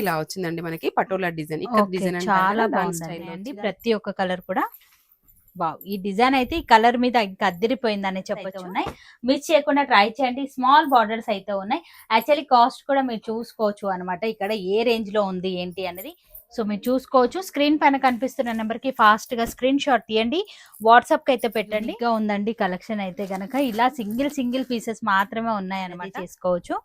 ఇలా వచ్చిందండి మనకి పటోలా డిజైన్. ఇక్కడ ఓకే. డిజైన్ అంటారు చాలా కదా! దాని బాగుందండి స్టైల్‌లో అండి. వచ్చింది. ప్రతి ఒక్క కలర్ కూడా వావ్! ఈ డిజైన్ అయితే ఈ కలర్ మీద ఇంకా అద్దిరిపోయిందని చెప్పొచ్చు. ఉన్నాయి. మిస్ చేయకుండా ట్రై చేయండి. స్మాల్ బార్డర్స్ అయితే ఉన్నాయి. యాక్చువల్లీ కాస్ట్ కూడా మీరు చూసుకోవచ్చు అన్నమాట. ఇక్కడ ఏ రేంజ్ లో ఉంది ఏంటి అనేది. సో మీరు చూసుకోవచ్చు. స్క్రీన్ పైన కనిపిస్తున్న నెంబర్ కి ఫాస్ట్ గా స్క్రీన్ షాట్ తీయండి. వాట్సాప్ కి అయితే పెట్టండి. ఇంకా ఉందండి కలెక్షన్ అయితే గనక ఇలా సింగిల్ పీసెస్ మాత్రమే ఉన్నాయన్నమాట. చేసుకోవచ్చు.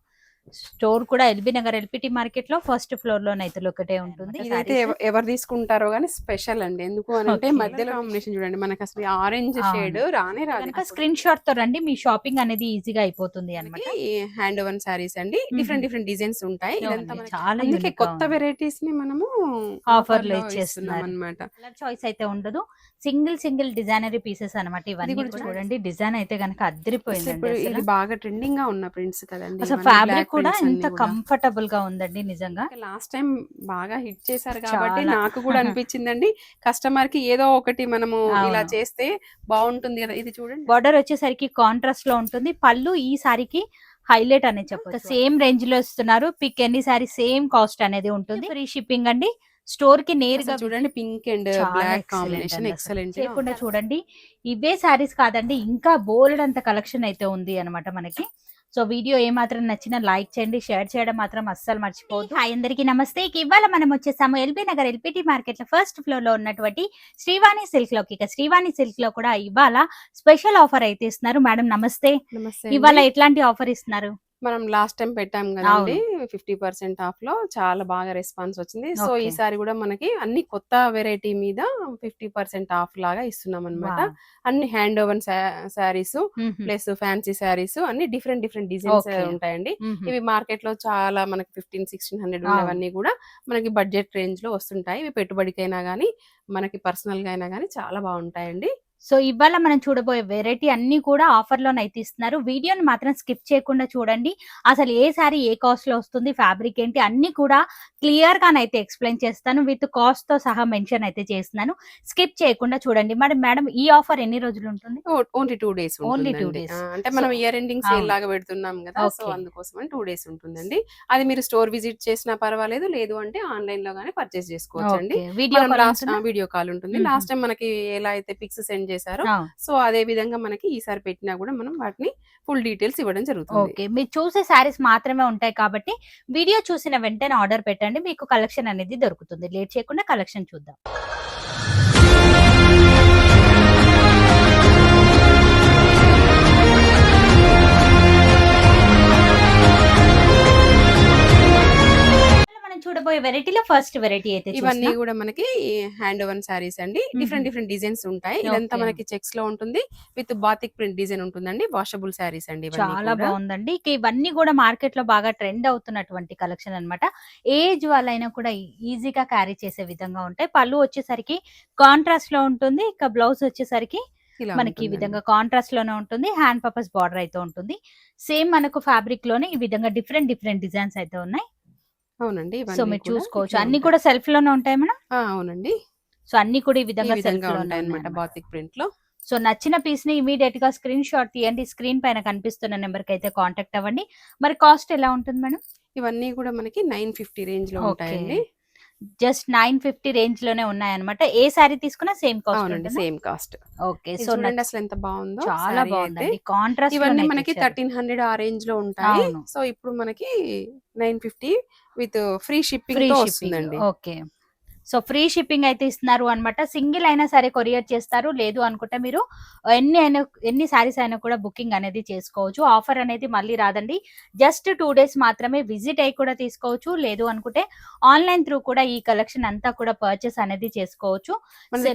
స్టోర్ కూడా ఎల్బీ నగర్ ఎల్పిటి మార్కెట్ లో ఫస్ట్ ఫ్లోర్ లోనైతే ఒకటే ఉంటుంది. ఇదైతే ఎవరు తీసుకుంటారో గానీ స్పెషల్ అండి. ఎందుకు అనంటే మధ్యలో కాంబినేషన్ చూడండి. మనకి అసలు ఆరెంజ్ షేడ్ రానే రాదు. స్క్రీన్ షాట్ తో రండి. మీ షాపింగ్ అనేది ఈజీగా అయిపోతుంది అన్నమాట. హ్యాండ్ ఓవెన్ సారీస్ అండి. డిఫరెంట్ డిజైన్స్ ఉంటాయి. ఇదంతా చాలా అందుకే కొత్త వెరైటీస్ ని మనము ఆఫర్ లో ఇచ్చేస్తున్నాం అన్నమాట. కలర్ చాయిస్ అయితే ఉండదు. సింగిల్ డిజైనరీ పీసెస్ అన్నమాట. ఇవన్నీ కూడా చూడండి. డిజైన్ అయితే గనక అద్దరిపోయిందండి. ఇది బాగా ట్రెండింగ్ గా ఉన్న ప్రింట్స్ కదండి. అసలు ఫ్యాబ్రిక్ కూడా ఎంత కంఫర్టబుల్ గా ఉందండి నిజంగా. లాస్ట్ టైం బాగా హిట్ చేశారు కాబట్టి నాకు కూడా అనిపించిందండి కస్టమర్ కి ఏదో ఒకటి మనము ఇలా చేస్తే బాగుంటుంది కదా. ఇది చూడండి. బార్డర్ వచ్చేసరికి కాంట్రాస్ట్ లో ఉంటుంది. పళ్ళు ఈ సారీకి హైలైట్ అనేది చెప్పొచ్చు. సేమ్ రేంజ్ లో ఇస్తున్నారు. పిక్ ఎన్ని సారీ సేమ్ కాస్ట్ అనేది ఉంటుంది. ఫ్రీ షిప్పింగ్ అండి. స్టోర్ కి నేరుగా చూడండి. Pink and black combination excellent. చేయకుండా చూడండి. ఇవే సారీస్ కాదండి, ఇంకా బోల్డ్ అంత కలెక్షన్ అయితే ఉంది అన్నమాట మనకి. సో వీడియో ఏమాత్రం నచ్చినా లైక్ చేయండి, షేర్ చేయడం మాత్రం అస్సలు మర్చిపోవద్దు. హాయ్ అందరికీ నమస్తే. ఇవాళ మనం వచ్చేసాము ఎల్బీ నగర్ ఎల్పిటి మార్కెట్ లో ఫస్ట్ ఫ్లోర్ లో ఉన్నటువంటి శ్రీవాణి సిల్క్ లోకి. ఇక శ్రీవాణి సిల్క్ లో కూడా ఇవాళ స్పెషల్ ఆఫర్ అయితే ఇస్తున్నారు. మేడం నమస్తే. ఇవాళ ఎట్లాంటి ఆఫర్ ఇస్తున్నారు? మనం లాస్ట్ టైం పెట్టాం కదండి 50% ఆఫ్ లో. చాలా బాగా రెస్పాన్స్ వచ్చింది. సో ఈసారి కూడా మనకి అన్ని కొత్త వెరైటీ మీద 50% ఆఫ్ లాగా ఇస్తున్నాం అనమాట. అన్ని hand woven saris plus fancy saris అన్ని డిఫరెంట్ డిజైన్స్ ఉంటాయండి. ఇవి మార్కెట్ లో చాలా మనకి 1500-1600 ఉన్నవన్నీ కూడా మనకి బడ్జెట్ రేంజ్ లో వస్తుంటాయి. ఇవి పెట్టుబడికైనా గానీ మనకి పర్సనల్ గా అయినా గానీ చాలా బాగుంటాయండి. సో ఇవాళ మనం చూడబోయే వెరైటీ అన్ని కూడా ఆఫర్ లోనైతే ఇస్తున్నారు. వీడియోని మాత్రం స్కిప్ చేయకుండా చూడండి. అసలు ఏ సారీ ఏ కాస్ట్ లో వస్తుంది, ఫ్యాబ్రిక్ ఏంటి అన్ని కూడా క్లియర్ గానైతే ఎక్స్ప్లెయిన్ చేస్తాను. విత్ కాస్ట్ తో సహా మెన్షన్ అయితే చేస్తున్నాను. స్కిప్ చేయకుండా చూడండి. మేడం ఈ ఆఫర్ ఎన్ని రోజులు ఉంటుంది? Only 2 days. Only 2 days. అంటే మనం ఇయర్ ఎండింగ్ సేల్ లాగా పెడుతున్నాం కదా. సో అందుకోసం 2 days ఉంటుందండి. అది మీరు స్టోర్ విజిట్ చేసినా పర్వాలేదు, లేదు అంటే ఆన్లైన్ లో గానీ పర్చేస్ చేసుకోవచ్చు అండి. వీడియో కాల్ ఉంటుంది. లాస్ట్ టైం మనకి ఎలా అయితే పిక్స్ సెండ్ చేశారో సో అదే విధంగా మనకి ఈసారి పెట్టినా కూడా మనం వాటిని ఫుల్ డీటెయిల్స్ ఇవ్వడం జరుగుతుంది. ఓకే, మీరు చూసే శారీస్ మాత్రమే ఉంటాయి కాబట్టి వీడియో చూసిన వెంటనే ఆర్డర్ పెట్టండి. మీకు కలెక్షన్ అనేది దొరుకుతుంది. లేట్ చేయకుండా కలెక్షన్ చూద్దాం. చూడబోయే వెరైటీలో ఫస్ట్ వెరైటీ అయితే ఇవన్నీ కూడా మనకి హ్యాండ్ ఓవెన్ సారీస్ అండి. డిఫరెంట్ డిజైన్స్ ఉంటాయి. ఇదంతా మనకి చెక్స్ లో ఉంటుంది. విత్ బాతిక్ ప్రింట్ డిజైన్ ఉంటుందండి. వాషబుల్ సారీస్ అండి. చాలా బాగుందండి. ఇవన్నీ కూడా మార్కెట్ లో బాగా ట్రెండ్ అవుతున్నటువంటి కలెక్షన్ అన్నమాట. ఏజ్ వాళ్ళైనా కూడా ఈజీగా క్యారీ చేసే విధంగా ఉంటాయి. పళ్ళు వచ్చేసరికి కాంట్రాస్ట్ లో ఉంటుంది. ఇక బ్లౌజ్ వచ్చేసరికి మనకి ఈ విధంగా కాంట్రాస్ట్ లోనే ఉంటుంది. హ్యాండ్ పర్పస్ బార్డర్ అయితే ఉంటుంది. సేమ్ మనకు ఫ్యాబ్రిక్ లోనే ఈ విధంగా డిఫరెంట్ డిజైన్స్ అయితే ఉన్నాయి. అవునండి. సో మీరు చూసుకోవచ్చు. అన్ని కూడా సెల్ఫ్ లోనే ఉంటాయి మేడం. అవునండి. సో అన్ని కూడా ఈ విధంగా సెల్ఫ్ లో ఉంటాయి అన్నమాట బాతిక్ ప్రింట్ లో. సో నచ్చిన పీస్ ని ఇమీడియట్ గా స్క్రీన్ షాట్ తీయండి. స్క్రీన్ పైన కనిపిస్తున్న నెంబర్ కి అయితే కాంటాక్ట్ అవ్వండి. మరి కాస్ట్ ఎలా ఉంటుంది మేడం? ఇవన్నీ కూడా మనకి 950 రేంజ్ లో ఉంటాయండి. జస్ట్ 950 రేంజ్ లోనే ఉన్నాయన్నమాట. ఏ సారీ తీసుకున్నా సేమ్ కాస్ట్ ఉంటుంది. Same cost. ఓకే, సో అసలు ఎంత బాగుందో. చాలా బాగుంది. కాంట్రాస్ట్ ఇవన్నీ మనకి 1300 ఆ రేంజ్ లో ఉంటాయి. సో ఇప్పుడు మనకి 950 విత్ ఫ్రీ షిప్పింగ్ తో వస్తుందండి. ఓకే, సో ఫ్రీ షిప్పింగ్ అయితే ఇస్తున్నారు అనమాట. సింగిల్ అయినా సరే కొరియర్ చేస్తారు. లేదు అనుకుంటే మీరు ఎన్ని సారీస్ అయినా కూడా బుకింగ్ అనేది చేసుకోవచ్చు. ఆఫర్ అనేది మళ్ళీ రాదండి. జస్ట్ 2 days మాత్రమే. విజిట్ అయ్యి కూడా తీసుకోవచ్చు. లేదు అనుకుంటే ఆన్లైన్ త్రూ కూడా ఈ కలెక్షన్ అంతా కూడా పర్చేస్ అనేది చేసుకోవచ్చు.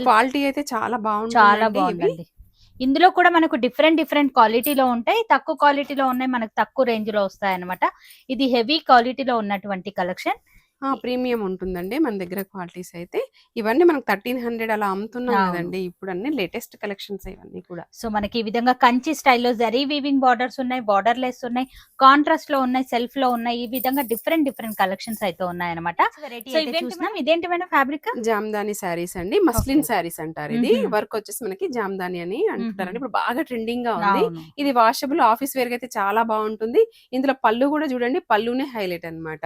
క్వాలిటీ అయితే చాలా బాగుందండి. ఇందులో కూడా మనకు డిఫరెంట్ క్వాలిటీలో ఉంటాయి. తక్కువ క్వాలిటీలో ఉన్నాయి, మనకు తక్కువ రేంజ్ లో వస్తాయి అనమాట. ఇది హెవీ క్వాలిటీలో ఉన్నటువంటి కలెక్షన్. ప్రీమియం ఉంటుందండి మన దగ్గర క్వాలిటీస్ అయితే. ఇవన్నీ మనకు 1300 అలా అమ్ముతున్నాం కదండి. ఇప్పుడు అన్ని లేటెస్ట్ కలెక్షన్స్ ఇవన్నీ కూడా. సో మనకి ఈ విధంగా కంచి స్టైల్లో జరీ వీవింగ్ బార్డర్స్ ఉన్నాయి, బార్డర్ లెస్ ఉన్నాయి, కాంట్రాస్ట్ లో ఉన్నాయి, సెల్ఫ్ లో ఉన్నాయి. ఈ విధంగా డిఫరెంట్ కలెక్షన్స్ అయితే ఉన్నాయి అనమాట. ఇదేంటి మేడం ఫ్యాబ్రిక్? జామ్దాని శారీస్ అండి. మస్లిన్ శారీస్ అంటారు. ఇది వర్క్ వచ్చేసి మనకి జామ్దాని అని అంటారండి. ఇప్పుడు బాగా ట్రెండింగ్ గా ఉంది. ఇది వాషబుల్ ఆఫీస్ వేర్ అయితే చాలా బాగుంటుంది. ఇందులో పళ్ళు కూడా చూడండి, పళ్ళునే హైలైట్ అన్నమాట.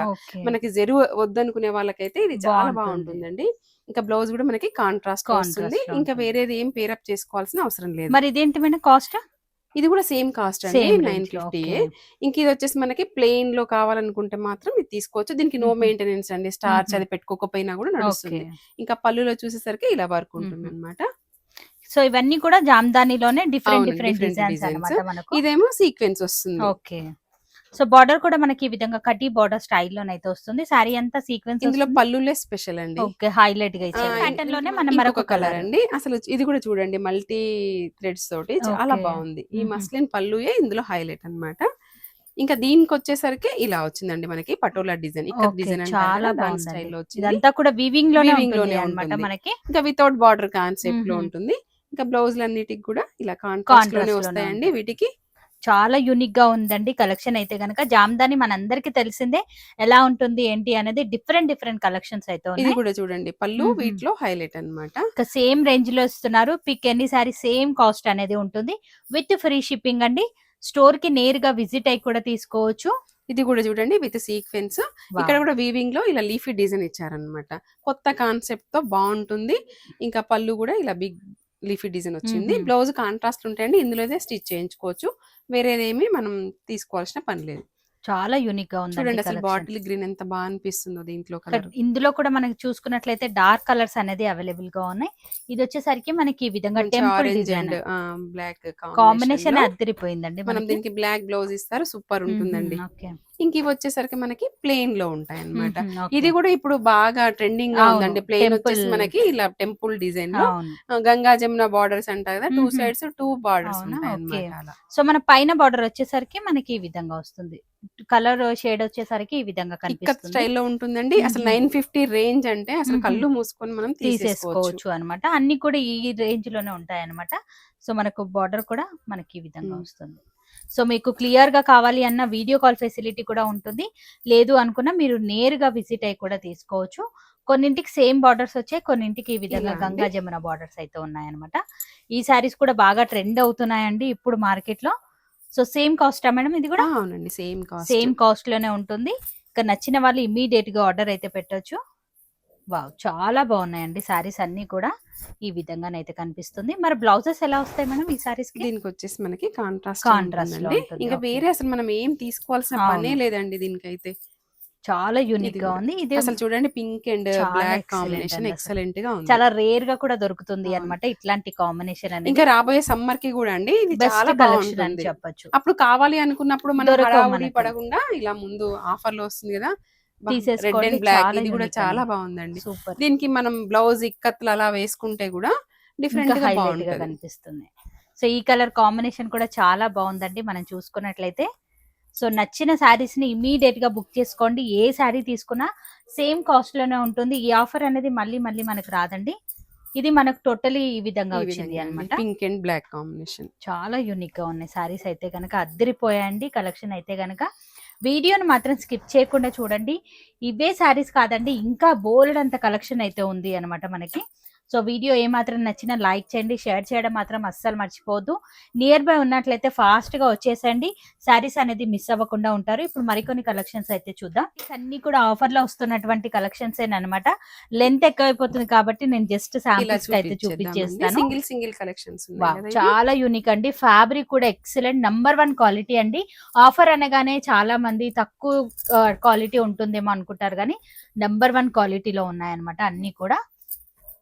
మనకి జెరు వద్దనుకునే వాళ్ళకైతే ఇది చాలా బాగుంటుందండి. ఇంకా బ్లౌజ్ కూడా మనకి కాంట్రాస్ట్ వస్తుంది. ఇంకా వేరేది ఏం పేరప్ చేసుకోవాల్సిన అవసరం లేదు. మరి ఇదేంటి మేడం కాస్ట్? ఇది కూడా సేమ్ కాస్ట్ అండి, 950. ఇంక ఇది వచ్చేసి మనకి ప్లెయిన్ లో కావాలనుకుంటే మాత్రం ఇది తీసుకోవచ్చు. దీనికి నో మెయింటెనెన్స్ అండి, స్టార్చ్ అది పెట్టుకోకపోయినా కూడా నడుస్తుంది. ఇంకా పళ్ళులో చూసేసరికి ఇలా వర్క్ ఉంటుంది అనమాట. సో ఇవన్నీ కూడా జామ్దానిలోనే డిఫరెంట్ డిజైన్స్ అన్నమాట మనకు. ఇదేమో సీక్వెన్స్ వస్తుంది. ఓకే. సో బార్డర్ కూడా మనకి ఈ విధంగా కటీ బార్డర్ స్టైల్లోనైతే వస్తుంది. సారీ అంతా సీక్వెన్స్. ఇందులో పళ్ళులే స్పెషల్ అండి. ఓకే, హైలైట్ గా ఇచ్చారు. ప్యాటర్న్ లోనే మనం మరొక కలర్ అండి. అసలు ఇది కూడా చూడండి, మల్టీ థ్రెడ్స్ తోటి చాలా బాగుంది. ఈ మస్లిన్ పళ్ళుయే ఇందులో హైలైట్ అన్నమాట. ఇంకా దీనికి వచ్చేసరికి ఇలా వచ్చిందండి మనకి పటోలా డిజైన్. ఇక్కడ డిజైన్ చాలా బాగుంది స్టైల్ లో వచ్చింది. ఇదంతా కూడా వీవింగ్ లోనే అన్నమాట మనకి. ఇంకా వితౌట్ బార్డర్ కాన్సెప్ట్ లో ఉంటుంది. ఇంకా బ్లౌజ్ అన్నిటికి కూడా ఇలా కాంట్రాస్ట్ లోనే వస్తాయండి. వీటికి చాలా యూనిక్ గా ఉందండి కలెక్షన్ అయితే గనక. జామ్దాని మనందరికి తెలిసిందే ఎలా ఉంటుంది ఏంటి అనేది. డిఫరెంట్ కలెక్షన్స్ అయితే ఉన్నాయి. ఇది కూడా చూడండి, పళ్ళు వీటిలో హైలైట్ అన్నమాట. సేమ్ రేంజ్ లో ఇస్తున్నారు. Pick any sari same cost అనేది ఉంటుంది విత్ ఫ్రీ షిప్పింగ్ అండి. స్టోర్ కి నేరుగా విజిట్ అయి కూడా తీసుకోవచ్చు. ఇది కూడా చూడండి విత్ సీక్వెన్స్. ఇక్కడ కూడా వీవింగ్ లో ఇలా లీఫీ డిజైన్ ఇచ్చారనమాట. కొత్త కాన్సెప్ట్ తో బాగుంటుంది. ఇంకా పళ్ళు కూడా ఇలా బిగ్ లీఫీ డిజైన్ వచ్చింది. బ్లౌజ్ కాంట్రాస్ట్ ఉంటాయండి. ఇందులో స్టిచ్ చేయించుకోవచ్చు. వేరేదేమి మనం తీసుకోవాల్సిన పని లేదు. చాలా యూనిక్ గా ఉంది. చూడండి అసలు బాటిల్ గ్రీన్ ఎంత బాగా అనిపిస్తుందో దీంట్లో కలర్. ఇందులో కూడా మనకి చూసుకున్నట్లయితే డార్క్ కలర్స్ అనేది అవైలబుల్ గా ఉన్నాయి. ఇది వచ్చేసరికి మనకి ఈ విధంగా టెంపుల్ డిజైన్ బ్లాక్ కాంబినేషన్ అదిరిపోయిందండి. మనం దీనికి బ్లాక్ బ్లౌజ్ ఇస్తారు, సూపర్ ఉంటుందండి. ఇంక ఇవి వచ్చేసరికి మనకి ప్లెయిన్ లో ఉంటాయి అన్నమాట. ఇది కూడా ఇప్పుడు బాగా ట్రెండింగ్ గా ఉందండి. ప్లెయిన్ వచ్చేసి మనకి ఇలా టెంపుల్ డిజైన్ లో గంగా జమున బార్డర్స్ అంటారు కదా, 2 సైడ్స్ 2 బార్డర్స్ ఉంటాయి అన్నమాట. సో మన పైన బార్డర్ వచ్చేసరికి మనకి ఈ విధంగా వస్తుంది. కలర్ షేడ్ వచ్చేసరికి ఈ విధంగా కనిపిస్తుంది. స్టైల్లో ఉంటుందండి. అసలు 950 రేంజ్ అంటే అసలు కళ్ళు మూసుకొని మనం తీసేసుకోవచ్చు అన్నమాట. అన్ని కూడా ఈ రేంజ్ లోనే ఉంటాయి అన్నమాట. సో మనకు బార్డర్ కూడా మనకి ఈ విధంగా వస్తుంది. సో మీకు క్లియర్ గా కావాలి అన్న వీడియో కాల్ ఫెసిలిటీ కూడా ఉంటుంది. లేదు అనుకున్నా మీరు నేరుగా విజిట్ అయ్యి కూడా తీసుకోవచ్చు. కొన్నింటికి సేమ్ బార్డర్స్ వచ్చాయి, కొన్నింటికి ఈ విధంగా గంగా జమున బార్డర్స్ అయితే ఉన్నాయన్నమాట. ఈ సారీస్ కూడా బాగా ట్రెండ్ అవుతున్నాయండి ఇప్పుడు మార్కెట్ లో. సో సేమ్ కాస్ట్ మేడం ఇది కూడా? అవునండి, సేమ్ కాస్ట్ లోనే ఉంటుంది. ఇక నచ్చిన వాళ్ళు ఇమీడియట్ గా ఆర్డర్ అయితే పెట్టొచ్చు. వావ్, చాలా బాగున్నాయండి సారీస్ అన్ని కూడా. ఈ విధంగానైతే కనిపిస్తుంది. మరి బ్లౌజెస్ ఎలా వస్తాయి మేడం ఈ సారీస్ కి? దీనికి వచ్చేసి మనకి కాంట్రాస్ట్ ఇంకా వేరే అసలు మనం ఏం తీసుకోవాల్సిన పనే లేదండి దీనికైతే. చాలా యూనిక్ గా ఉంది. ఇది అసలు చూడండి, pink and black combination excellent గా ఉంది. చాలా రేర్ గా కూడా దొరుకుతుంది అన్నమాట ఇట్లాంటి కాంబినేషన్ అనేది. ఇంకా రాబోయే సమ్మర్ కి కూడా అండి ఇది చాలా కలెక్షన్ అని చెప్పొచ్చు. అప్పుడు కావాలి అనుకున్నప్పుడు మనం హడావుడి పడకుండా ఇలా ముందు ఆఫర్ లో వస్తుంది కదా, రెడ్ అండ్ బ్లాక్. ఇది కూడా చాలా బాగుందండి. దీనికి మనం బ్లౌజ్ ఇక్కత్లు అలా వేసుకుంటే కూడా డిఫరెంట్ గా కనిపిస్తుంది. సో ఈ కలర్ కాంబినేషన్ కూడా చాలా బాగుందండి మనం చూసుకున్నట్లయితే. సో నచ్చిన శారీస్ ని ఇమీడియట్ గా బుక్ చేసుకోండి. ఏ శారీ తీసుకున్నా సేమ్ కాస్ట్ లోనే ఉంటుంది. ఈ ఆఫర్ అనేది మళ్ళీ మనకు రాదండి. ఇది మనకు టోటలీ ఈ విధంగా వచ్చింది అన్నమాట. పింక్ అండ్ బ్లాక్ కాంబినేషన్ చాలా యూనిక్ గా ఉన్నాయి సారీస్ అయితే గనక. అద్దరిపోయాయండి కలెక్షన్ అయితే గనక. వీడియోని మాత్రం స్కిప్ చేయకుండా చూడండి. ఇవే శారీస్ కాదండి, ఇంకా బోల్డ్ అంత కలెక్షన్ అయితే ఉంది అన్నమాట మనకి. సో వీడియో ఏమాత్రం నచ్చినా లైక్ చేయండి, షేర్ చేయడం మాత్రం అస్సలు మర్చిపోవద్దు. నియర్ బై ఉన్నట్లయితే ఫాస్ట్ గా వచ్చేసండి, శారీస్ అనేది మిస్ అవ్వకుండా ఉంటారు. ఇప్పుడు మరికొన్ని కలెక్షన్స్ అయితే చూద్దాం. అన్ని కూడా ఆఫర్ లో వస్తున్నటువంటి కలెక్షన్స్ అనమాట. లెంత్ ఎక్కువైపోతుంది కాబట్టి నేను జస్ట్ శాంపిల్స్ అయితే చూపించేస్తాను. సింగిల్ కలెక్షన్స్ చాలా యూనిక్ అండి. ఫ్యాబ్రిక్ కూడా ఎక్సలెంట్ నంబర్ 1 క్వాలిటీ అండి. ఆఫర్ అనగానే చాలా మంది తక్కువ క్వాలిటీ ఉంటుందేమో అనుకుంటారు, కానీ నంబర్ 1 క్వాలిటీలో ఉన్నాయన్నమాట అన్ని కూడా.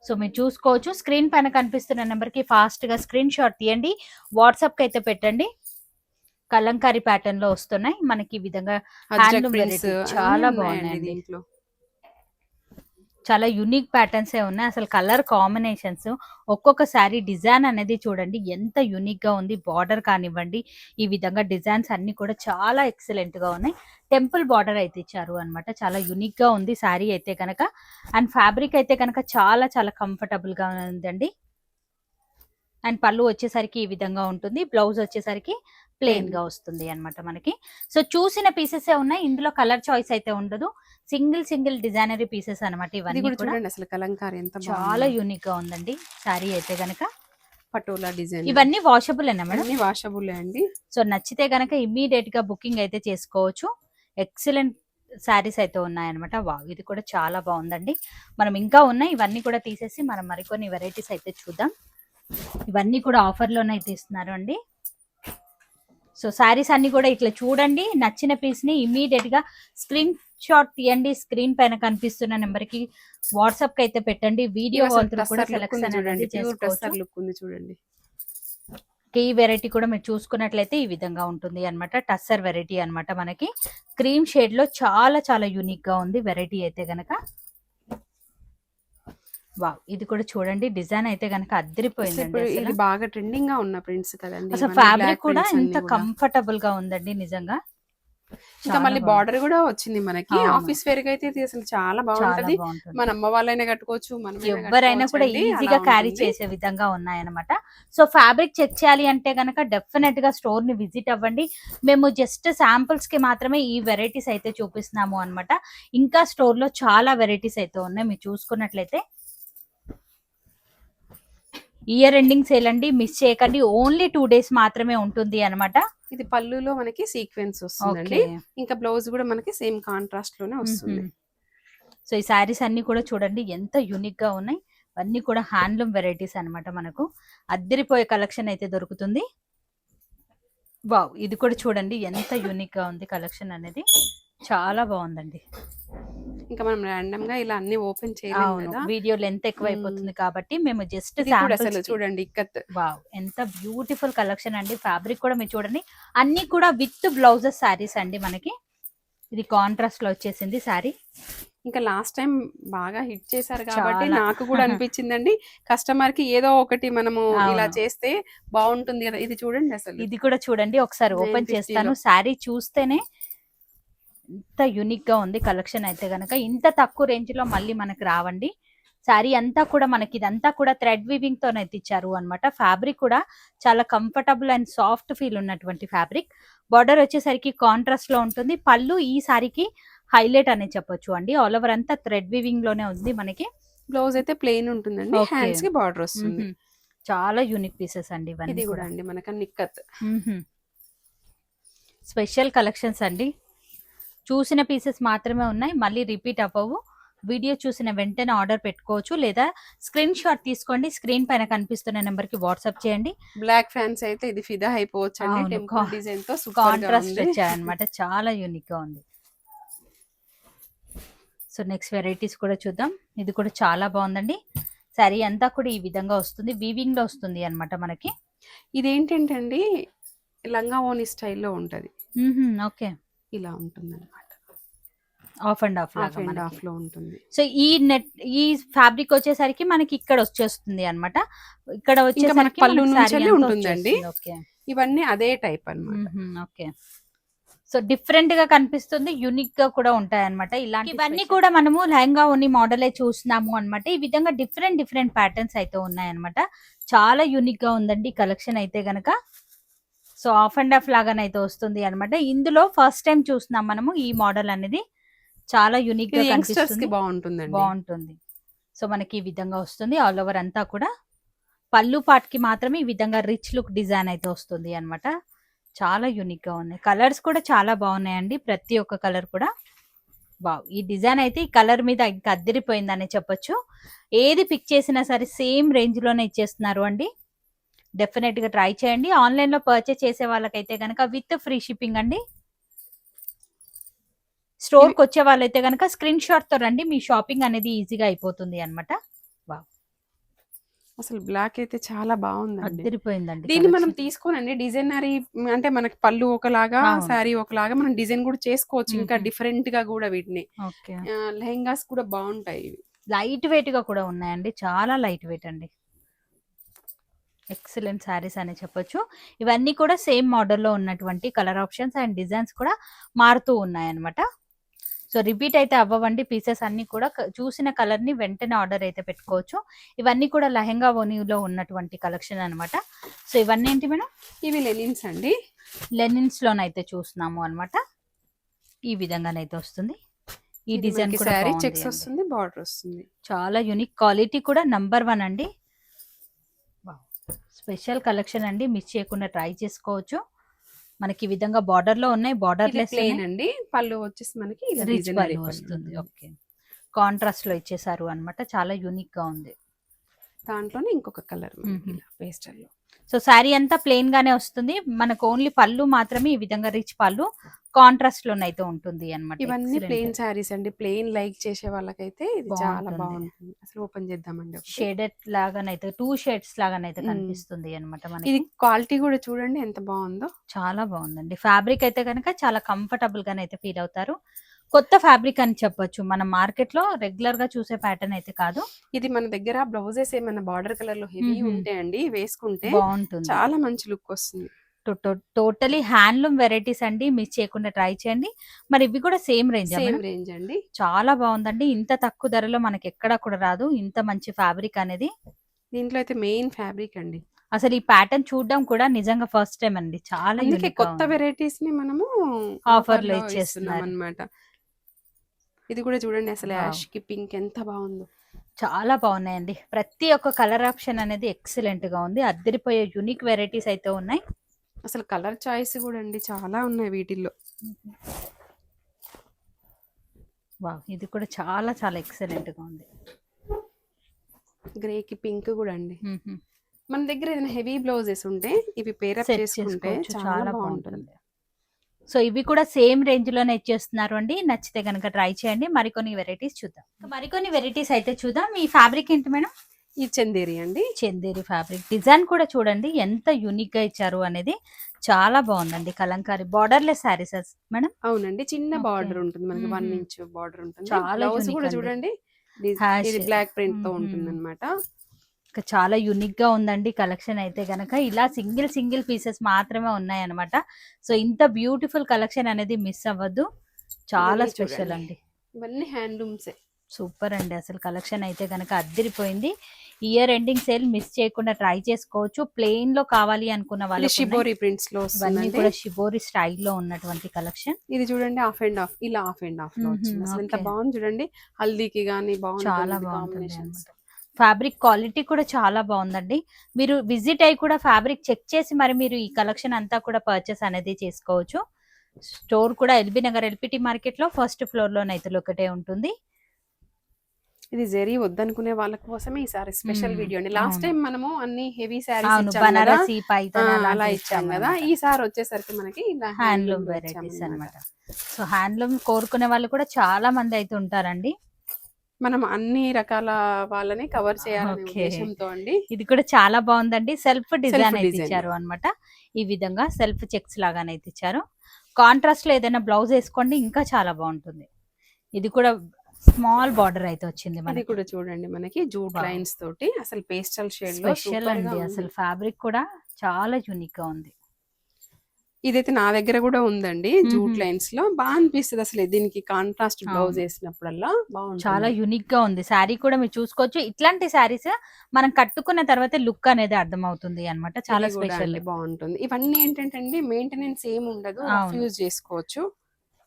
సో మీరు చూసుకోవచ్చు. స్క్రీన్ పైన కనిపిస్తున్న నెంబర్ కి ఫాస్ట్ గా స్క్రీన్ షాట్ తీయండి, వాట్సాప్ కి అయితే పెట్టండి. కలంకారీ ప్యాటర్న్ లో వస్తున్నాయి మనకి ఈ విధంగా. చాలా బాగున్నాయి దీంట్లో. చాలా యూనిక్ ప్యాటర్న్స్ ఉన్నాయి. అసలు కలర్ కాంబినేషన్స్, ఒక్కొక్క శారీ డిజైన్ అనేది చూడండి ఎంత యూనిక్ గా ఉంది. బార్డర్ కానివ్వండి, ఈ విధంగా డిజైన్స్ అన్ని కూడా చాలా ఎక్సలెంట్ గా ఉన్నాయి. టెంపుల్ బార్డర్ అయితే ఇచ్చారు అన్నమాట. చాలా యూనిక్ గా ఉంది శారీ అయితే కనుక. అండ్ ఫ్యాబ్రిక్ అయితే కనుక చాలా కంఫర్టబుల్ గా ఉందండి. అండ్ పళ్ళు వచ్చేసరికి ఈ విధంగా ఉంటుంది. బ్లౌజ్ వచ్చేసరికి ప్లెయిన్ గా వస్తుంది అన్నమాట మనకి. సో చూసిన పీసెస్ ఉన్నాయి, ఇందులో కలర్ చాయిస్ అయితే ఉండదు. సింగిల్ డిజైనరీ పీసెస్ అన్నమాట ఇవన్నీ కూడా. అసలు కలంకారీ ఎంత చాలా యూనిక్ గా ఉందండి శారీ అయితే గనక. పటోలా డిజైన్ ఇవన్నీ వాషబుల్ ఏనా మేడం? వాషబుల్ అండి. సో నచ్చితే గనక ఇమ్మీడియట్ గా బుకింగ్ అయితే చేసుకోవచ్చు. ఎక్సలెంట్ శారీస్ అయితే ఉన్నాయన్నమాట. వావ్, ఇది కూడా చాలా బాగుందండి. మనం ఇంకా ఉన్నాయి, ఇవన్నీ కూడా తీసేసి మనం మరికొన్ని వెరైటీస్ అయితే చూద్దాం. ఇవన్నీ కూడా ఆఫర్లోనే అయితే ఇస్తున్నారు అండి. సో శారీస్ అన్ని కూడా ఇట్లా చూడండి, నచ్చిన పీస్ ని ఇమీడియట్ గా స్క్రీన్ షాట్ తీయండి, స్క్రీన్ పైన కనిపిస్తున్న నెంబర్ కి వాట్సాప్ కి అయితే పెట్టండి. వీడియో కాల్ తో కూడా సెలెక్షన్ అనేది చేసుకోవచ్చు. లుక్ ఉంది చూడండి. ఈ వెరైటీ కూడా మీరు చూసుకున్నట్లయితే ఈ విధంగా ఉంటుంది అన్నమాట. టస్సర్ వెరైటీ అన్నమాట. మనకి క్రీమ్ షేడ్ లో చాలా చాలా యూనిక్ గా ఉంది వెరైటీ అయితే గనక. వావ్, ఇది కూడా చూడండి, డిజైన్ అయితే గనక అద్దరిపోయిందండి. ఇది బాగా ట్రెండింగ్ గా ఉన్న ప్రింట్స్ కదండి. అసలు ఫ్యాబ్రిక్ కూడా ఎంత కంఫర్టబుల్ గా ఉందండి నిజంగా. ఇంకా మళ్ళీ బార్డర్ కూడా వచ్చింది మనకి. ఆఫీస్ వేర్ గా అయితే ఇది అసలు చాలా బాగుంటది. మన అమ్మ వాళ్ళైనా కట్టుకోవచ్చు, మనం ఎవరైనా కూడా ఈజీగా క్యారీ చేసే విధంగా ఉన్నాయన్నమాట. సో ఫ్యాబ్రిక్ చెక్ చేయాలి అంటే గనక డెఫినెట్ గా స్టోర్ ని విజిట్ అవ్వండి. మేము జస్ట్ శాంపుల్స్ కి మాత్రమే ఈ వెరైటీస్ అయితే చూపిస్తున్నాము అన్నమాట. ఇంకా స్టోర్ లో చాలా వెరైటీస్ అయితే ఉన్నాయి, మీరు చూసుకున్నట్లయితే. ఇయర్ ఎండింగ్ సేల్ అండి, మిస్ చేయకండి. ఓన్లీ 2 days మాత్రమే ఉంటుంది అన్నమాట. ఇది పళ్ళులో మనకి సీక్వెన్స్ వస్తుందండి. ఇంకా బ్లౌజ్ కూడా మనకి సేమ్ కాంట్రాస్ట్ లోనే వస్తుంది. సో ఈ శారీస్ అన్ని కూడా చూడండి ఎంత యూనిక్ గా ఉన్నాయి. అన్ని కూడా హ్యాండ్లూమ్ వెరైటీస్ అన్నమాట. మనకు అద్దరిపోయే కలెక్షన్ అయితే దొరుకుతుంది. వావ్, ఇది కూడా చూడండి ఎంత యూనిక్ గా ఉంది కలెక్షన్ అనేది. చాలా బాగుందండి. ఇంకా మనం రాండమ్ గా ఇలా అన్ని ఓపెన్ చేయలేము కదా, వీడియో లెంత్ ఎక్కువ అయిపోతుంది కాబట్టి మేము జస్ట్ అసలు చూడండి ఇక్కత్. వావ్, ఎంత బ్యూటిఫుల్ కలెక్షన్ అండి. ఫ్యాబ్రిక్ కూడా మీరు చూడండి, అన్ని కూడా విత్ బ్లౌజెస్ శారీస్ అండి మనకి. ఇది కాంట్రాస్ట్ లో వచ్చేసింది శారీ. ఇంకా లాస్ట్ టైం బాగా హిట్ చేశారు కాబట్టి నాకు కూడా అనిపించిందండి, కస్టమర్ కి ఏదో ఒకటి మనము ఇలా చేస్తే బాగుంటుంది కదా. ఇది చూడండి, అసలు ఇది కూడా చూడండి, ఒకసారి ఓపెన్ చేస్తాను. శారీ చూస్తేనే ఇంత యూనిక్ గా ఉంది కలెక్షన్ అయితే గనక. ఇంత తక్కువ రేంజ్ లో మళ్ళీ మనకి రావండి. శారీ అంతా కూడా మనకి ఇదంతా కూడా థ్రెడ్ వీవింగ్ తోనైతే ఇచ్చారు అనమాట. ఫ్యాబ్రిక్ కూడా చాలా కంఫర్టబుల్ అండ్ సాఫ్ట్ ఫీల్ ఉన్నటువంటి ఫ్యాబ్రిక్. బార్డర్ వచ్చేసరికి కాంట్రాస్ట్ లో ఉంటుంది. పళ్ళు ఈ సారీకి హైలైట్ అనే చెప్పొచ్చు అండి. ఆల్ ఓవర్ అంతా థ్రెడ్ వీవింగ్ లోనే ఉంది మనకి. బ్లౌజ్ అయితే ప్లెయిన్ ఉంటుందండి, హ్యాండ్స్ కి బార్డర్ వస్తుంది. చాలా యూనిక్ పీసెస్ అండి ఇవన్నీ. ఇది కూడా అండి మనకి నిక్కత్ స్పెషల్ కలెక్షన్స్ అండి. చూసిన పీసెస్ మాత్రమే ఉన్నాయి, మళ్ళీ రిపీట్ అవ్వవు. వీడియో చూసిన వెంటనే ఆర్డర్ పెట్టుకోవచ్చు, లేదా స్క్రీన్ షాట్ తీసుకోండి, స్క్రీన్ పైన కనిపిస్తున్న నెంబర్ కి వాట్సాప్ చేయండి. బ్లాక్ ఫ్యాన్స్ అయితే ఇది ఫిదా అయిపోవచ్చు అండి. టెంపుల్ డిజైన్ తో కాంట్రాస్ట్ వచ్చాయన్నమాట. చాలా యూనిక్ గా ఉంది. సో నెక్స్ట్ వెరైటీస్ కూడా చూద్దాం. ఇది కూడా చాలా బాగుందండి. శారీ అంతా కూడా ఈ విధంగా వస్తుంది, వీవింగ్ లో వస్తుంది అన్నమాట మనకి. ఇదేంటంటే అండి లంగా ఓని స్టైల్లో ఉంటది. ఓకే, ఇలా ఉంటుంది అనమాట. ఆఫ్ అండ్ ఆఫ్ లో ఉంటుంది. సో ఈ ఫ్యాబ్రిక్ వచ్చేసరికి మనకి ఇక్కడ వచ్చేస్తుంది అన్నమాట. ఇక్కడ వచ్చేసరికి పళ్ళు నుంచి ఉంటుందండి. ఇవన్నీ అదే టైప్ అన్నమాట. ఓకే, సో డిఫరెంట్ గా కనిపిస్తుంది, యూనిక్ గా కూడా ఉంటాయి అనమాట. ఇవన్నీ కూడా మనము లెహంగా ఓని మోడలే చూస్తున్నాము అనమాట. ఈ విధంగా డిఫరెంట్ ప్యాటర్న్స్ అయితే ఉన్నాయన్నమాట. చాలా యూనిక్ గా ఉందండి కలెక్షన్ అయితే గనక. సో ఆఫ్ అండ్ ఆఫ్ లాగానైతే వస్తుంది అనమాట. ఇందులో ఫస్ట్ టైం చూస్తున్నాం మనము ఈ మోడల్ అనేది. చాలా యూనిక్ గా కనిపిస్తుంది, బాగుంటుంది. సో మనకి ఈ విధంగా వస్తుంది ఆల్ ఓవర్ అంతా కూడా. పళ్ళు పార్ట్ కి మాత్రమే ఈ విధంగా రిచ్ లుక్ డిజైన్ అయితే వస్తుంది అన్నమాట. చాలా యూనిక్ గా ఉన్నాయి. కలర్స్ కూడా చాలా బాగున్నాయండి, ప్రతి ఒక్క కలర్ కూడా. వావ్, ఈ డిజైన్ అయితే ఈ కలర్ మీద ఇంకా అద్దరిపోయిందని చెప్పొచ్చు. ఏది పిక్ చేసినా సరే సేమ్ రేంజ్ లోనే ఇచ్చేస్తున్నారు అండి. డెఫినెట్ గా ట్రై చేయండి. ఆన్లైన్ లో పర్చేస్ చేసే వాళ్ళకైతే కనుక విత్ ఫ్రీ షిప్పింగ్ అండి. స్టోర్ కి వచ్చే వాళ్ళైతే కనుక స్క్రీన్ షాట్ తో రండి, మీ షాపింగ్ అనేది ఈజీగా అయిపోతుంది అన్నమాట. వావ్, అసలు బ్లాక్ అయితే చాలా బాగుంది, అద్దరిపోయిందండి. దీన్ని మనం తీసుకోనండి డిజైనరీ అంటే మనకి పళ్ళు ఒకలాగా, శారీ ఒకలాగా మనం డిజైన్ కూడా చేసుకోవచ్చు. ఇంకా డిఫరెంట్ గా కూడా వీటిని లెహంగాస్ కూడా బాగుంటాయి. లైట్ వెయిట్ గా కూడా ఉన్నాయండి, చాలా లైట్ వెయిట్ అండి. ఎక్సలెంట్ శారీస్ అని చెప్పొచ్చు. ఇవన్నీ కూడా సేమ్ మోడల్లో ఉన్నటువంటి కలర్ ఆప్షన్స్ అండ్ డిజైన్స్ కూడా మారుతూ ఉన్నాయన్నమాట. సో రిపీట్ అయితే అవ్వండి పీసెస్ అన్ని కూడా. చూసిన కలర్ ని వెంటనే ఆర్డర్ అయితే పెట్టుకోవచ్చు. ఇవన్నీ కూడా లెహంగా ఓనీలో ఉన్నటువంటి కలెక్షన్ అన్నమాట. సో ఇవన్నీ ఏంటి మేడం? ఇవి లెనిన్స్ అండి. లెనిన్స్ లోనైతే చూస్తున్నాము అన్నమాట. ఈ విధంగానైతే వస్తుంది. ఈ డిజైన్ కూడా చెక్స్ వస్తుంది, బార్డర్ వస్తుంది. చాలా యూనిక్, క్వాలిటీ కూడా నంబర్ 1 అండి. స్పెషల్ కలెక్షన్ అండి, మిస్ చేయకుండా ట్రై చేసుకోవచ్చు. మనకి ఈ విధంగా బార్డర్ లో ఉన్నాయి, బార్డర్ లెస్ ప్లేన్ అండి. పళ్ళు వచ్చేసి మనకి ఇలా రిచ్ డిజైనరీ పళ్ళు వస్తుంది. ఓకే, కాంట్రాస్ట్ లో ఇచ్చేసారు అన్నమాట, చాలా యూనిక్ గా ఉంది. దాంట్లోనే ఇంకొక కలర్ పేస్టల్ లో. సో శారీ అంతా ప్లెయిన్ గానే వస్తుంది, మనకు ఓన్లీ పళ్ళు మాత్రమే ఈ విధంగా రిచ్ పళ్ళు కాంట్రాస్ట్ లోనైతే ఉంటుంది అన్నమాట. ఇవన్నీ ప్లెయిన్ శారీస్ అండి. ప్లెయిన్ లైక్ చేసే వాళ్ళకైతే ఇది చాలా బాగుంటుంది. అసలు ఓపెన్ చేద్దామండి. షేడెడ్ లాగానైతే 2 షేడ్స్ లాగానైతే కనిపిస్తుంది అన్నమాట మనకి. ఇది క్వాలిటీ కూడా చూడండి ఎంత బాగుందో, చాలా బాగుందండి. ఫ్యాబ్రిక్ అయితే కనుక చాలా కంఫర్టబుల్ గానైతే ఫీల్ అవుతారు. కొత్త ఫ్యాబ్రిక్ అని చెప్పొచ్చు, మన మార్కెట్ లో రెగ్యులర్ గా చూసే ప్యాటర్న్ అయితే కాదు. ఇది మన దగ్గర బ్లౌజెస్ ఏమైనా బార్డర్ కలర్ లో హెవీ ఉంటే అండి వేసుకుంటే బాగుంటుంది, చాలా మంచి లుక్ వస్తుంది. టోటలీ హ్యాండ్లూమ్ వెరైటీస్ అండి, మిస్ చేయకుండా ట్రై చేయండి. మరి ఇవి కూడా సేమ్ రేంజ్ అండి. చాలా బాగుందండి. ఇంత తక్కువ ధరలో మనకి ఎక్కడా కూడా రాదు ఇంత మంచి ఫ్యాబ్రిక్ అనేది. దీంట్లో అయితే మెయిన్ ఫ్యాబ్రిక్ అండి. అసలు ఈ ప్యాటర్న్ చూడడం కూడా నిజంగా ఫస్ట్ టైం అండి, చాలా కొత్త వెరైటీస్ ని మనము ఆఫర్ లో ఇచ్చేస్తున్నాం అన్నమాట. ఇది కూడా చూడండి అసలు యాష్ కి పింక్ ఎంత బాగుందో, చాలా బాగున్నాయండి. ప్రతి ఒక్క కలర్ ఆప్షన్ అనేది ఎక్సలెంట్ గా ఉంది, అద్దరిపోయే యూనిక్ వెరైటీస్ అయితే ఉన్నాయి. అసలు కలర్ చాయిస్ కూడా అండి చాలా ఉన్నాయి వీటిల్లో. వావ్, ఇది కూడా చాలా చాలా ఎక్సలెంట్ గా ఉంది. గ్రే కి పింక్ కూడా అండి. మన దగ్గర ఏదైనా హెవీ బ్లౌజెస్ ఉంటే ఇవి పేరప్ చేసుకుంటే చాలా బాగుంటుంది. సో ఇవి కూడా సేమ్ రేంజ్ లోనే ఇచ్చేస్తున్నారు అండి. నచ్చితే కనుక ట్రై చేయండి. మరికొన్ని వెరైటీస్ చూద్దాం. మరికొన్ని వెరైటీస్ అయితే చూద్దాం. ఈ ఫ్యాబ్రిక్ ఏంటి మేడం? ఈ చందేరి అండి. చందేరి ఫ్యాబ్రిక్ డిజైన్ కూడా చూడండి ఎంత యూనిక్ గా ఇచ్చారు అనేది, చాలా బాగుందండి. Kalamkari borderless saris madam. అవునండి, చిన్న బార్డర్ ఉంటుంది మనకి, 1 ఇంచ్ బార్డర్ ఉంటుంది. బ్లౌజ్ కూడా చూడండి ఇది బ్లాక్ ప్రింట్ తో ఉంటుంది అన్నమాట. చాలా యూనిక్ గా ఉందండి కలెక్షన్ అయితే గనక. ఇలా సింగిల్ పీసెస్ మాత్రమే ఉన్నాయి అనమాట. సో ఇంత బ్యూటిఫుల్ కలెక్షన్ అనేది మిస్ అవ్వద్దు, చాలా స్పెషల్ అండి. ఇవన్నీ హ్యాండ్లూమ్సే. సూపర్ అండి, అసలు కలెక్షన్ అయితే గనక అద్దరిపోయింది. ఇయర్ ఎండింగ్ సేల్ మిస్ చేయకుండా ట్రై చేసుకోవచ్చు. ప్లెయిన్ లో కావాలి అనుకున్న వాళ్ళు షిబోరి ప్రింట్స్ లో ఇవన్నీ కూడా షిబోరి స్టైల్లో ఉన్నటువంటి కలెక్షన్. ఇది చూడండి హాఫ్ అండ్ హాఫ్, ఇలా హాఫ్ అండ్ హాఫ్ లో వచ్చింది. అసలు ఎంత బాగుంది చూడండి, హల్దీకి గానీ బాగుంది, చాలా బాగుంది. ఫ్యాబ్రిక్ క్వాలిటీ కూడా చాలా బాగుందండి. మీరు విజిట్ అయ్యి కూడా ఫ్యాబ్రిక్ చెక్ చేసి మరి మీరు ఈ కలెక్షన్ అంతా కూడా పర్చేస్ అనేది చేసుకోవచ్చు. స్టోర్ కూడా ఎల్బీ నగర్ ఎల్పిటి మార్కెట్ లో ఫస్ట్ ఫ్లోర్ లోనైతే ఒకటే ఉంటుంది. ఇది జరీ వద్దనుకునే వాళ్ళ కోసమే ఈసారి స్పెషల్ వీడియో అండి. లాస్ట్ టైం మనము అన్ని హెవీ సారీస్ అలా ఇచ్చాం కదా, ఈసారి వచ్చేసరికి మనకి హ్యాండ్లూమ్ వెరైటీస్ అన్నమాట. సో హ్యాండ్లూమ్ కోరుకునే వాళ్ళు కూడా చాలా మంది అయితే ఉంటారండి. మనం అన్ని రకాల వాళ్ళని కవర్ చేయాలనే ఉద్దేశంతో అండి. ఇది కూడా చాలా బాగుందండి. సెల్ఫ్ డిజైన్ అయితే ఇచ్చారు అన్నమాట. ఈ విధంగా సెల్ఫ్ చెక్స్ లాగానైతే ఇచ్చారు. కాంట్రాస్ట్ లో ఏదైనా బ్లౌజ్ వేసుకోండి ఇంకా చాలా బాగుంటుంది. ఇది కూడా స్మాల్ బార్డర్ అయితే వచ్చింది. ఇది కూడా చూడండి మనకి జూట్ లైన్స్ తోటి అసలు పేస్టల్ షేడ్ లో స్పెషల్ అండి. అసలు ఫ్యాబ్రిక్ కూడా చాలా యూనిక్ గా ఉంది. ఇదైతే నా దగ్గర కూడా ఉందండి, జూట్ లైన్స్ లో బాగా అనిపిస్తుంది. అసలు దీనికి కాంట్రాస్ట్ బ్లౌజ్ వేసినప్పుడల్లా బాగుంటుంది, చాలా యూనిక్ గా ఉంది. శారీ కూడా మీరు చూసుకోవచ్చు. ఇట్లాంటి శారీస్ మనం కట్టుకున్న తర్వాత లుక్ అనేది అర్థం అవుతుంది అన్నమాట. చాలా స్పెషల్ బాగుంటుంది. ఇవన్నీ ఏంటంటే అండి మెయింటెనెన్స్ ఏమి ఉండదు, యూజ్ చేసుకోవచ్చు,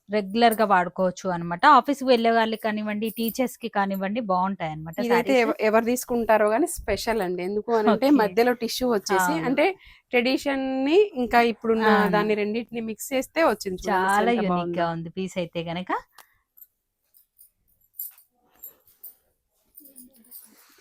రెగ్యులర్ గా వాడుకోవచ్చు అనమాట. ఆఫీస్ కి వెళ్ళే వాళ్ళకి కానివ్వండి, టీచర్స్ కి కానివ్వండి బాగుంటాయి అనమాట. ఇదైతే ఎవరు తీసుకుంటారో గానీ స్పెషల్ అండి. ఎందుకు అంటే మధ్యలో టిష్యూ వచ్చేసి అంటే ట్రెడిషన్ ని ఇంకా ఇప్పుడున్న దాన్ని రెండింటిని మిక్స్ చేస్తే వచ్చింది. చాలా యూనిక్ గా ఉంది పీస్ అయితే గనక.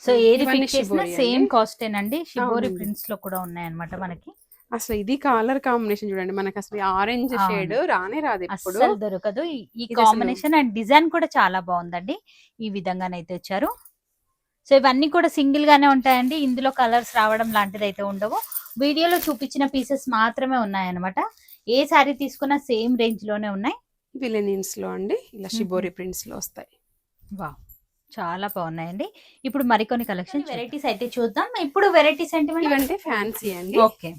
సో ఏది ఫిక్స్ చేసినా సేమ్ కాస్ట్ ఏనండి. షిబోరి ప్రింట్స్ లో కూడా ఉన్నాయి అనమాట మనకి. అసలు ఇది కలర్ కాంబినేషన్ చూడండి, మనకి అసలు ఆరెంజ్ షేడ్ రానే రాదు, ఇప్పుడు దొరకదు ఈ కాంబినేషన్. అండ్ డిజైన్ కూడా చాలా బాగుందండి. ఈ విధంగానైతే ఇచ్చారు. సో ఇవన్నీ కూడా సింగిల్ గానే ఉంటాయండి, ఇందులో కలర్స్ రావడం లాంటిది అయితే ఉండవు. వీడియోలో చూపించిన పీసెస్ మాత్రమే ఉన్నాయన్నమాట. ఏ శారీ తీసుకున్నా సేమ్ రేంజ్ లోనే ఉన్నాయి. విలెనిన్స్ లో అండి ఇలా షిబోరి ప్రింట్స్ లో వస్తాయి. వావ్, చాలా బాగున్నాయండి. ఇప్పుడు మరికొన్ని కలెక్షన్ వెరైటీస్ అయితే చూద్దాం. ఇప్పుడు వెరైటీస్ అంటే ఫ్యాన్సీ అండి. ఓకే,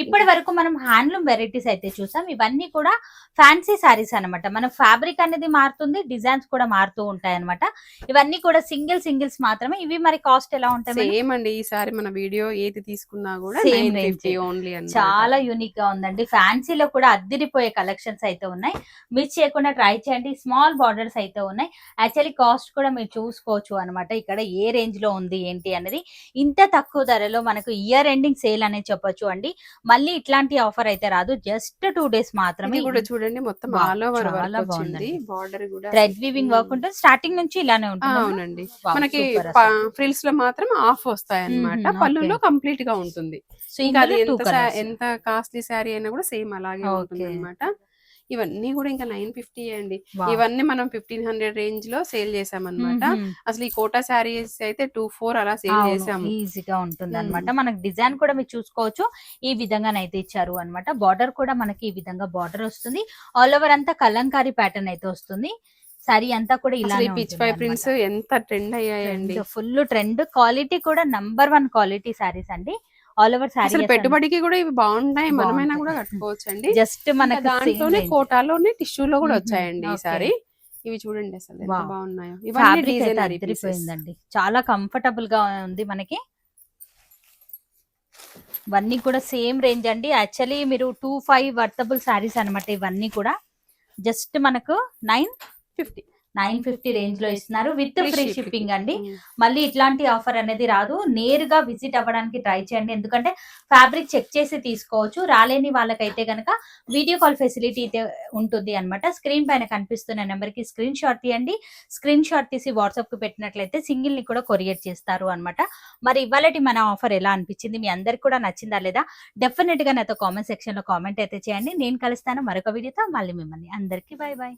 ఇప్పటి వరకు మనం హ్యాండ్లూమ్ వెరైటీస్ అయితే చూసాం. ఇవన్నీ కూడా ఫ్యాన్సీ సారీస్ అనమాట. మన ఫ్యాబ్రిక్ అనేది మారుతుంది, డిజైన్స్ కూడా మారుతూ ఉంటాయి అనమాట. ఇవన్నీ కూడా సింగిల్స్ మాత్రమే. ఇవి మరి కాస్ట్ ఎలా ఉంటాయి? సేమ్ అండి. ఈసారి మన వీడియో ఏది తీసుకున్నా కూడా సేమ్ రేంజ్ ఓన్లీ. చాలా యూనిక్ గా ఉందండి. ఫ్యాన్సీలో కూడా అద్దిరిపోయే కలెక్షన్స్ అయితే ఉన్నాయి, మిస్ చేయకుండా ట్రై చేయండి. స్మాల్ బార్డర్స్ అయితే ఉన్నాయి. యాక్చువల్లీ కాస్ట్ కూడా మీరు చూసుకోవచ్చు అనమాట, ఇక్కడ ఏ రేంజ్ లో ఉంది ఏంటి అనేది. ఇంత తక్కువ ధరలో మనకు ఇయర్ ఎండింగ్ సేల్ అనేది చెప్పొచ్చు అండి. మళ్ళీ ఇట్లాంటి ఆఫర్ అయితే రాదు, జస్ట్ 2 days మాత్రమే. ఇది కూడా చూడండి మొత్తం Wow, ఆల్ ఓవర్ వర్క్ చాలా వచ్చింది, బాగుందండి. బార్డర్ కూడా థ్రెడ్ వీవింగ్ వర్క్ ఉంటుంది, స్టార్టింగ్ నుంచి ఇలానే ఉంటుంది. అవునండి. Wow, మనకి super అసలు. ఫ్రిల్స్ లో మాత్రం ఆఫ్ వస్తాయి అన్నమాట, మ్మ్, పళ్ళులో okay. కంప్లీట్ గా ఉంటుంది. సో ఇంకా అది ఇందులో 2 colors. ఎంత కాస్ట్లీ శారీ అయినా కూడా సేమ్ అలాగే ఉంటుంది Okay. అన్నమాట. ఇవన్నీ కూడా ఇంకా 950 అండి. Wow. ఇవన్నీ మనం 1500 రేంజ్ లో సేల్ చేసామన్నమాట. మ్మ్. అసలు ఈ కోటా శారీస్ అయితే 24 అలా సేల్ చేసాము. ఈజీగా ఉంటుంది అనమాట. మనకి డిజైన్ కూడా మీరు చూసుకోవచ్చు, ఈ విధంగానైతే ఇచ్చారు అనమాట. బార్డర్ కూడా మనకి ఈ విధంగా బార్డర్ వస్తుంది, ఆల్ ఓవర్ అంతా కలంకారీ ప్యాటర్న్ అయితే వస్తుంది. సారీ అంతా కూడా ఇలా పిచ్ పై ప్రింట్స్ ఎంత ట్రెండ్ అయ్యాయండి, ఫుల్ ట్రెండ్. క్వాలిటీ కూడా నంబర్ 1 క్వాలిటీ సారీస్ అండి. ఆల్ ఓవర్ సారీ అసలు పెట్టుబడికి కూడా ఇవి బాగుంటాయి, మనమైనా కూడా కట్టుకోవచ్చు అండి. జస్ట్ మనకి దాంట్లోనే కోటాలోనే టిష్యూలో కూడా మ్మ్. వచ్చాయండి ఈ Okay. సారీ. ఇవి చూడండి అసలు ఎంత Wow. బాగున్నాయో, ఇవన్నీ ఫ్యాబ్రిక్ అయితే డిజైనరీ పీసెస్. అదిరిపోయిందండి, చాలా కంఫర్టబుల్ గా ఉంది మనకి. ఇవన్నీ కూడా సేమ్ రేంజ్ అండి. యాక్చువల్లీ మీరు 25 వర్తబుల్ సారీస్ అనమాట. ఇవన్నీ కూడా జస్ట్ మనకు 950 రేంజ్ లో ఇస్తున్నారు విత్ ఫ్రీ షిప్పింగ్ అండి. మళ్ళీ ఇట్లాంటి ఆఫర్ అనేది రాదు, నేరుగా విజిట్ అవ్వడానికి ట్రై చేయండి, ఎందుకంటే ఫ్యాబ్రిక్ చెక్ చేసి తీసుకోవచ్చు. రాలేని వాళ్ళకైతే కనుక వీడియో కాల్ ఫెసిలిటీ అయితే ఉంటుంది అనమాట. స్క్రీన్ పైన కనిపిస్తున్న నెంబర్ కి స్క్రీన్ షాట్ తీయండి, స్క్రీన్ షాట్ తీసి వాట్సాప్ కు పెట్టినట్లయితే సింగిల్ ని కూడా కొరియర్ చేస్తారు అనమాట. మరి ఇవాళటి మన ఆఫర్ ఎలా అనిపించింది, మీ అందరికి కూడా నచ్చిందా లేదా, డెఫినెట్ గా నాతో కామెంట్ సెక్షన్ లో కామెంట్ అయితే చేయండి. నేను కలుస్తాను మరొక వీడియోతో, మళ్ళీ మిమ్మల్ని అందరికీ బై బై.